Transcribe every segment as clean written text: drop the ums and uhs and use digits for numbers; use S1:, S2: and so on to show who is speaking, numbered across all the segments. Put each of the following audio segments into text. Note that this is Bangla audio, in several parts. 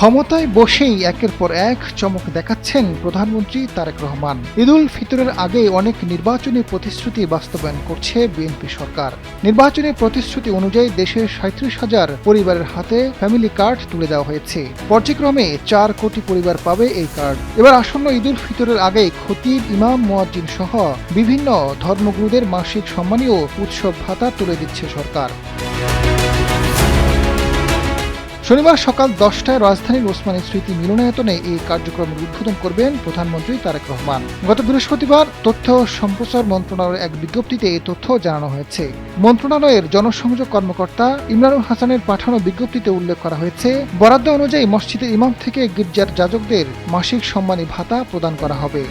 S1: ক্ষমতায় বসেই একের পর এক চমক দেখাচ্ছেন প্রধানমন্ত্রী তারেক রহমান। ঈদুল ফিতরের আগে অনেক নির্বাচনী প্রতিশ্রুতি বাস্তবায়ন করছে বিএনপি সরকার। নির্বাচনী প্রতিশ্রুতি অনুযায়ী দেশের ৩৭,০০০ পরিবারের হাতে ফ্যামিলি কার্ড তুলে দেওয়া হয়েছে। পর্যায়ক্রমে ৪ কোটি পরিবার পাবে এই কার্ড। এবার আসন্ন ঈদুল ফিতরের আগে খতিব, ইমাম, মুয়াজ্জিন সহ বিভিন্ন ধর্মগুরুদের মাসিক সম্মানীয় উৎসব ভাতা তুলে দিচ্ছে সরকার। শনিবার সকাল ১০টায় রাজধানীর ওসমানী স্মৃতি মিলনায়তনে এই কার্যক্রমের উদ্বোধন করবেন প্রধানমন্ত্রী তারেক রহমান। গত বৃহস্পতিবার তথ্য সম্প্রচার মন্ত্রণালয়ের এক বিজ্ঞপ্তিতে এই তথ্য জানানো হয়েছে। মন্ত্রণালয়ের জনসংযোগ কর্মকর্তা ইমরানুল হাসানের পাঠানো বিজ্ঞপ্তিতে উল্লেখ করা হয়েছে, বরাদ্দ অনুযায়ী মসজিদের ইমাম থেকে গির্জার যাজকদের মাসিক সম্মানী ভাতা প্রদান করা হবে।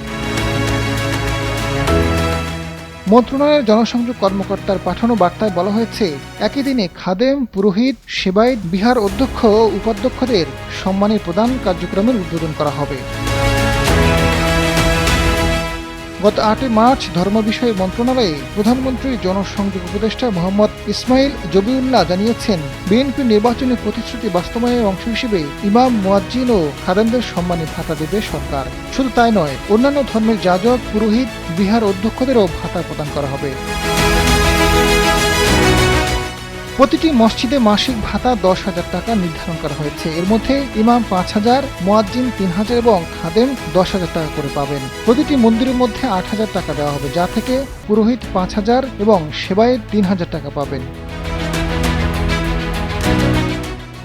S1: মন্ত্রণালয়ের জনসংযোগ কর্মকর্তার পাঠানো বার্তায় বলা হয়েছে, একই দিনে খাদেম, পুরোহিত, সেবায়েত, বিহার অধ্যক্ষ ও উপাধ্যক্ষদের সম্মানী প্রদান কার্যক্রমের উদ্বোধন করা হবে। গত ৮ মার্চ ধর্ম বিষয় মন্ত্রণালয়ে প্রধানমন্ত্রীর জনসংযোগ উপদেষ্টা মোহাম্মদ ইসমাইল জবিউল্লাহ জানিয়েছেন, বিএনপির নির্বাচনী প্রতিশ্রুতি বাস্তবায়নের অংশ হিসেবে ইমাম, মুয়াজ্জিন ও খাদেমদের সম্মানী ভাতা দেবে সরকার। শুধু তাই নয়, অন্যান্য ধর্মের যাজক, পুরোহিত, বিহার অধ্যক্ষদেরও ভাতা প্রদান করা হবে। প্রতিটি মসজিদে মাসিক ভাতা ১০,০০০ টাকা নির্ধারণ করা হয়েছে। এর মধ্যে ইমাম ৫,০০০, মুয়াজ্জিন ৩,০০০ এবং খাদেম ১০,০০০ টাকা করে পাবেন। প্রতিটি মন্দিরের মধ্যে ৮,০০০ টাকা দেওয়া হবে, যা থেকে পুরোহিত ৫,০০০ এবং সেবায়েত ৩,০০০ টাকা পাবেন।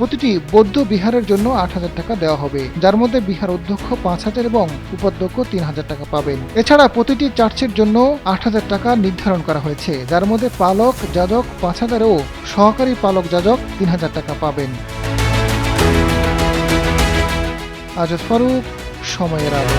S1: প্রতিটি বৌদ্ধ বিহারের জন্য ৮,০০০ টাকা দেওয়া হবে, যার মধ্যে বিহার অধ্যক্ষ ৫,০০০ এবং উপাধ্যক্ষ ৩,০০০ টাকা পাবেন। এছাড়া প্রতিটি চার্চের জন্য ৮,০০০ টাকা নির্ধারণ করা হয়েছে, যার মধ্যে পালক যাজক ৫,০০০ ও সহকারী পালক যাজক ৩,০০০ টাকা পাবেন। আজাদ ফারুক, সময়ের আলো।